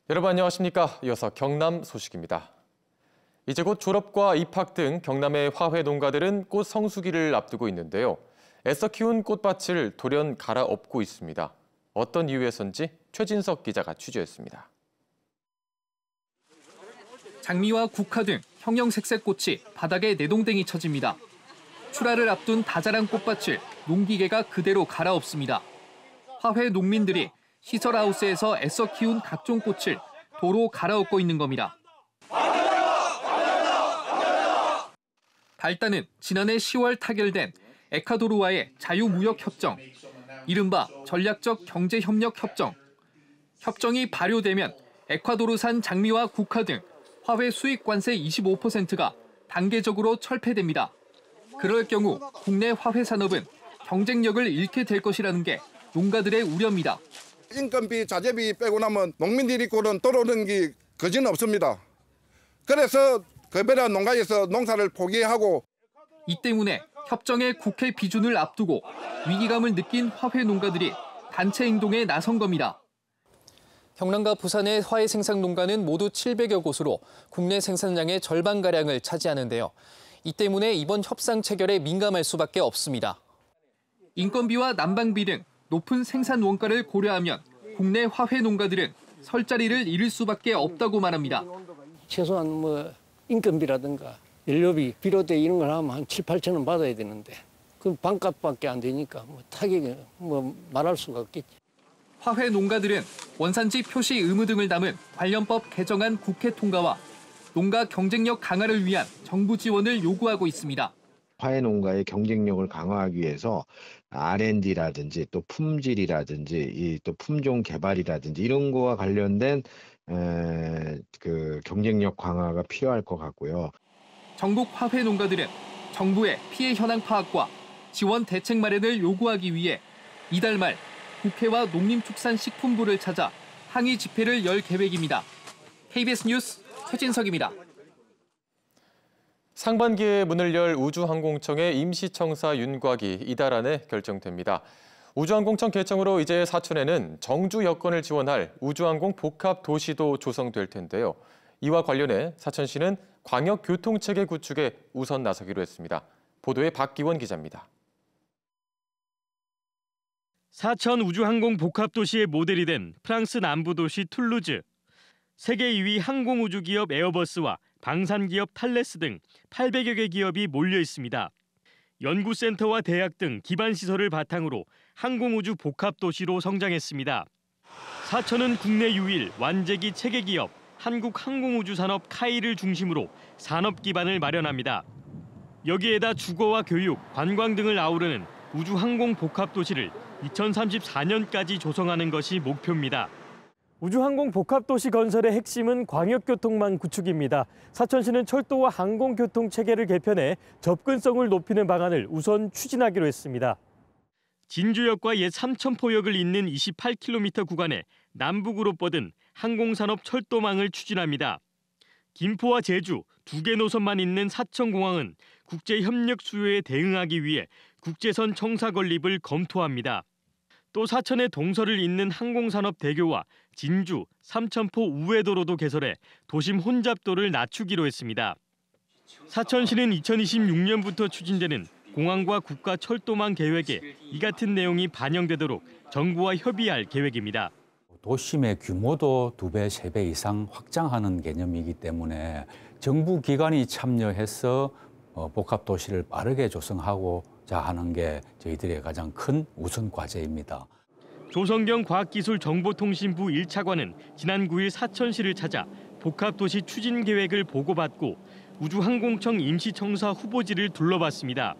여러분 안녕하십니까? 이어서 경남 소식입니다. 이제 곧 졸업과 입학 등 경남의 화훼 농가들은 꽃 성수기를 앞두고 있는데요. 애써 키운 꽃밭을 돌연 갈아엎고 있습니다. 어떤 이유에서인지 최진석 기자가 취재했습니다. 장미와 국화 등 형형색색 꽃이 바닥에 내동댕이 쳐집니다. 출하를 앞둔 다자란 꽃밭을 농기계가 그대로 갈아엎습니다. 화훼 농민들이 시설하우스에서 애써 키운 각종 꽃을 도로 갈아엎고 있는 겁니다. 발단은 지난해 10월 타결된 에콰도르와의 자유무역협정, 이른바 전략적 경제협력협정. 협정이 발효되면 에콰도르산 장미와 국화 등 화훼 수입 관세 25%가 단계적으로 철폐됩니다. 그럴 경우 국내 화훼 산업은 경쟁력을 잃게 될 것이라는 게 농가들의 우려입니다. 인건비, 자재비 빼고 나면 농민들이 꼴은 떨어오는 게 거진 없습니다. 그래서 급여라 농가에서 농사를 포기하고 이 때문에 협정의 국회 비준을 앞두고 위기감을 느낀 화훼 농가들이 단체 행동에 나선 겁니다. 경남과 부산의 화훼 생산 농가는 모두 700여 곳으로 국내 생산량의 절반가량을 차지하는데요. 이 때문에 이번 협상 체결에 민감할 수밖에 없습니다. 인건비와 난방비 등 높은 생산 원가를 고려하면 국내 화훼 농가들은 설 자리를 잃을 수밖에 없다고 말합니다. 최소한 인건비라든가 연료비, 비료대 이런 걸 하면 한 7, 8천 원 받아야 되는데 그럼 반값밖에 안 되니까 타격이 말할 수가 없겠지. 화훼 농가들은 원산지 표시 의무 등을 담은 관련법 개정안 국회 통과와 농가 경쟁력 강화를 위한 정부 지원을 요구하고 있습니다. 화훼 농가의 경쟁력을 강화하기 위해서 R&D라든지 또 품질이라든지 또 품종 개발이라든지 이런 거와 관련된 그 경쟁력 강화가 필요할 것 같고요. 전국 화훼 농가들은 정부의 피해 현황 파악과 지원 대책 마련을 요구하기 위해 이달 말 국회와 농림축산식품부를 찾아 항의 집회를 열 계획입니다. KBS 뉴스 최진석입니다. 상반기에 문을 열 우주항공청의 임시청사 윤곽이 이달 안에 결정됩니다. 우주항공청 개청으로 이제 사천에는 정주 여건을 지원할 우주항공 복합도시도 조성될 텐데요. 이와 관련해 사천시는 광역교통체계 구축에 우선 나서기로 했습니다. 보도에 박기원 기자입니다. 사천 우주항공 복합도시의 모델이 된 프랑스 남부도시 툴루즈. 세계 2위 항공우주기업 에어버스와 방산기업 탈레스 등 800여 개 기업이 몰려 있습니다. 연구센터와 대학 등 기반시설을 바탕으로 항공우주 복합도시로 성장했습니다. 사천은 국내 유일 완제기 체계기업 한국항공우주산업 카이를 중심으로 산업 기반을 마련합니다. 여기에다 주거와 교육, 관광 등을 아우르는 우주항공 복합도시를 2034년까지 조성하는 것이 목표입니다. 우주항공 복합도시 건설의 핵심은 광역교통망 구축입니다. 사천시는 철도와 항공교통 체계를 개편해 접근성을 높이는 방안을 우선 추진하기로 했습니다. 진주역과 옛 삼천포역을 잇는 28km 구간에 남북으로 뻗은 항공산업 철도망을 추진합니다. 김포와 제주 두 개 노선만 있는 사천공항은 국제협력 수요에 대응하기 위해 국제선 청사 건립을 검토합니다. 또 사천의 동서를 잇는 항공산업 대교와 진주, 삼천포 우회도로도 개설해 도심 혼잡도를 낮추기로 했습니다. 사천시는 2026년부터 추진되는 공항과 국가 철도망 계획에 이 같은 내용이 반영되도록 정부와 협의할 계획입니다. 도심의 규모도 2배, 3배 이상 확장하는 개념이기 때문에 정부 기관이 참여해서 복합도시를 빠르게 조성하고자 하는 게 저희들의 가장 큰 우선 과제입니다. 조성경 과학기술정보통신부 1차관은 지난 9일 사천시를 찾아 복합도시 추진 계획을 보고받고 우주항공청 임시청사 후보지를 둘러봤습니다.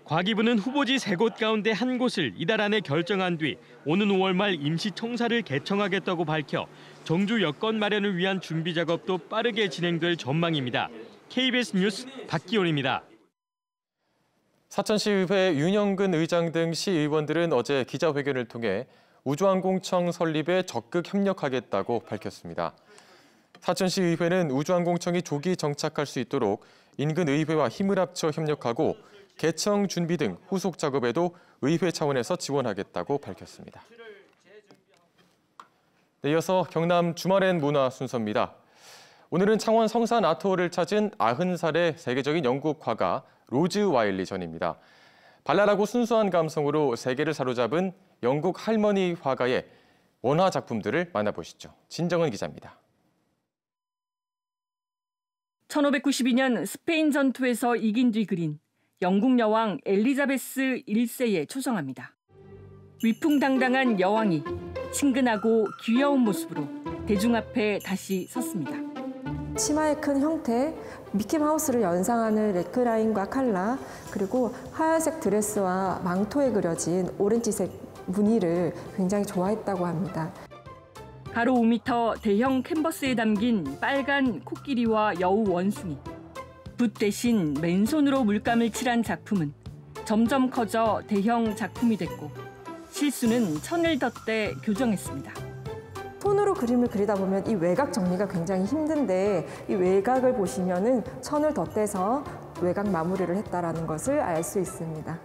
과기부는 후보지 3곳 가운데 한 곳을 이달 안에 결정한 뒤 오는 5월 말 임시청사를 개청하겠다고 밝혀 정주 여건 마련을 위한 준비 작업도 빠르게 진행될 전망입니다. KBS 뉴스 박기원입니다. 사천시의회 윤영근 의장 등 시의원들은 어제 기자회견을 통해 우주항공청 설립에 적극 협력하겠다고 밝혔습니다. 사천시의회는 우주항공청이 조기 정착할 수 있도록 인근 의회와 힘을 합쳐 협력하고 개청 준비 등 후속 작업에도 의회 차원에서 지원하겠다고 밝혔습니다. 네, 이어서 경남 주말엔 문화 순서입니다. 오늘은 창원 성산 아트홀을 찾은 90살의 세계적인 영국 화가 로즈 와일리 전입니다. 발랄하고 순수한 감성으로 세계를 사로잡은 영국 할머니 화가의 원화 작품들을 만나보시죠. 진정은 기자입니다. 1592년 스페인 전투에서 이긴 뒤 그린 영국 여왕 엘리자베스 1세에 초성합니다. 위풍당당한 여왕이 친근하고 귀여운 모습으로 대중 앞에 다시 섰습니다. 치마의 큰 형태, 미키마우스를 연상하는 넥라인과 칼라, 그리고 하얀색 드레스와 망토에 그려진 오렌지색 무늬를 굉장히 좋아했다고 합니다. 가로 5m 대형 캔버스에 담긴 빨간 코끼리와 여우 원숭이. 붓 대신 맨손으로 물감을 칠한 작품은 점점 커져 대형 작품이 됐고 실수는 천을 덧대 교정했습니다. 손으로 그림을 그리다 보면 이 외곽 정리가 굉장히 힘든데 이 외곽을 보시면은 천을 덧대서 외곽 마무리를 했다라는 것을 알 수 있습니다.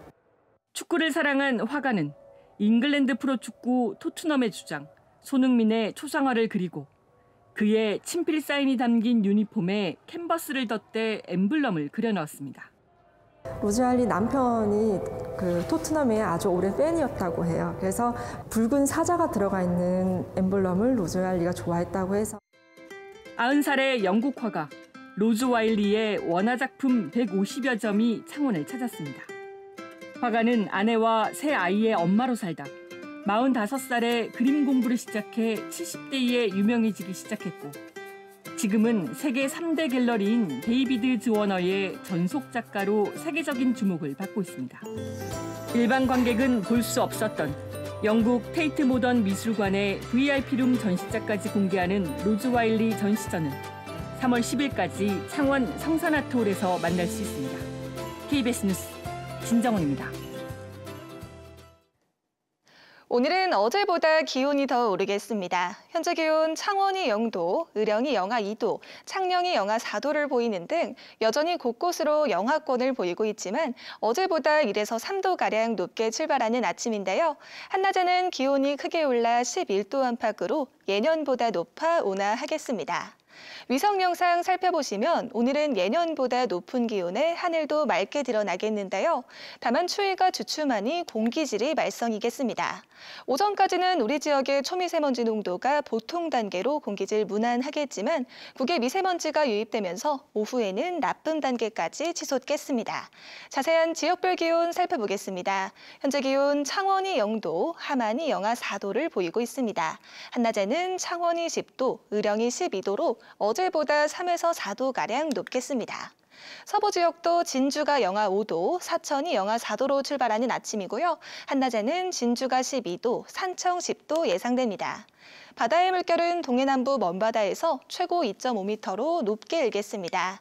축구를 사랑한 화가는 잉글랜드 프로축구 토트넘의 주장 손흥민의 초상화를 그리고 그의 친필 사인이 담긴 유니폼에 캔버스를 덧대 엠블럼을 그려넣었습니다. 로즈 와일리 남편이 그 토트넘의 아주 오랜 팬이었다고 해요. 그래서 붉은 사자가 들어가 있는 엠블럼을 로즈 와일리가 좋아했다고 해서 90살의 영국 화가 로즈 와일리의 원화 작품 150여 점이 창원을 찾았습니다. 화가는 아내와 세 아이의 엄마로 살다 45살에 그림 공부를 시작해 70대에 유명해지기 시작했고 지금은 세계 3대 갤러리인 데이비드 즈워너의 전속 작가로 세계적인 주목을 받고 있습니다. 일반 관객은 볼 수 없었던 영국 테이트 모던 미술관의 VIP룸 전시장까지 공개하는 로즈 와일리 전시전은 3월 10일까지 창원 성산아트홀에서 만날 수 있습니다. KBS 뉴스 진정원입니다. 오늘은 어제보다 기온이 더 오르겠습니다. 현재 기온 창원이 0도, 의령이 영하 2도, 창녕이 영하 4도를 보이는 등 여전히 곳곳으로 영하권을 보이고 있지만 어제보다 1에서 3도가량 높게 출발하는 아침인데요. 한낮에는 기온이 크게 올라 11도 안팎으로 예년보다 높아 온화하겠습니다. 위성 영상 살펴보시면 오늘은 예년보다 높은 기온에 하늘도 맑게 드러나겠는데요. 다만 추위가 주춤하니 공기질이 말썽이겠습니다. 오전까지는 우리 지역의 초미세먼지 농도가 보통 단계로 공기질 무난하겠지만 국외 미세먼지가 유입되면서 오후에는 나쁨 단계까지 치솟겠습니다. 자세한 지역별 기온 살펴보겠습니다. 현재 기온 창원이 0도, 함안이 영하 4도를 보이고 있습니다. 한낮에는 창원이 10도, 의령이 12도로 어제보다 3에서 4도가량 높겠습니다. 서부 지역도 진주가 영하 5도, 사천이 영하 4도로 출발하는 아침이고요. 한낮에는 진주가 12도, 산청 10도 예상됩니다. 바다의 물결은 동해남부 먼바다에서 최고 2.5m로 높게 일겠습니다.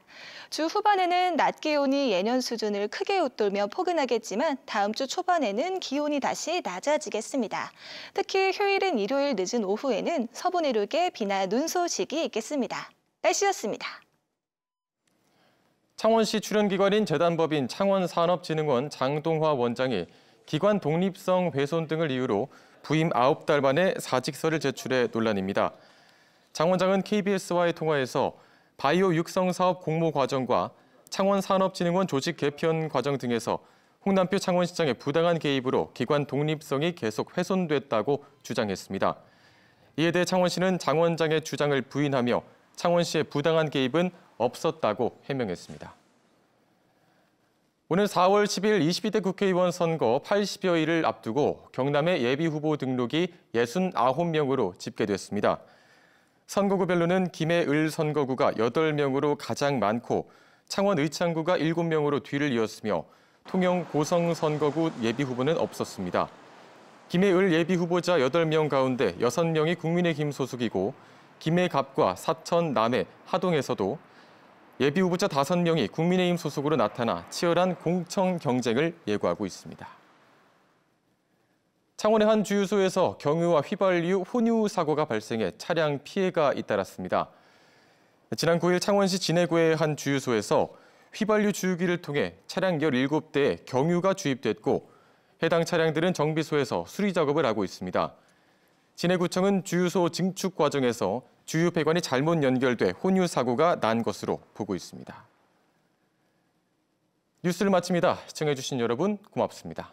주 후반에는 낮 기온이 예년 수준을 크게 웃돌며 포근하겠지만 다음 주 초반에는 기온이 다시 낮아지겠습니다. 특히 휴일인 일요일 늦은 오후에는 서부 내륙에 비나 눈 소식이 있겠습니다. 날씨였습니다. 창원시 출연기관인 재단법인 창원산업진흥원 장동화 원장이 기관 독립성 훼손 등을 이유로 부임 9달 만에 사직서를 제출해 논란입니다. 장 원장은 KBS와의 통화에서 바이오 육성 사업 공모 과정과 창원산업진흥원 조직 개편 과정 등에서 홍남표 창원시장의 부당한 개입으로 기관 독립성이 계속 훼손됐다고 주장했습니다. 이에 대해 창원시는 장 원장의 주장을 부인하며 창원시의 부당한 개입은 없었다고 해명했습니다. 오늘 4월 10일 22대 국회의원 선거 80여일을 앞두고 경남의 예비후보 등록이 69명으로 집계됐습니다. 선거구별로는 김해을 선거구가 8명으로 가장 많고 창원 의창구가 7명으로 뒤를 이었으며 통영 고성 선거구 예비후보는 없었습니다. 김해을 예비후보자 8명 가운데 6명이 국민의힘 소속이고 김해갑과 사천, 남해, 하동에서도 예비후보자 5명이 국민의힘 소속으로 나타나 치열한 공청 경쟁을 예고하고 있습니다. 창원의 한 주유소에서 경유와 휘발유 혼유 사고가 발생해 차량 피해가 잇따랐습니다. 지난 9일 창원시 진해구의 한 주유소에서 휘발유 주유기를 통해 차량 17대에 경유가 주입됐고 해당 차량들은 정비소에서 수리 작업을 하고 있습니다. 진해구청은 주유소 증축 과정에서 주유 배관이 잘못 연결돼 혼유 사고가 난 것으로 보고 있습니다. 뉴스를 마칩니다. 시청해주신 여러분 고맙습니다.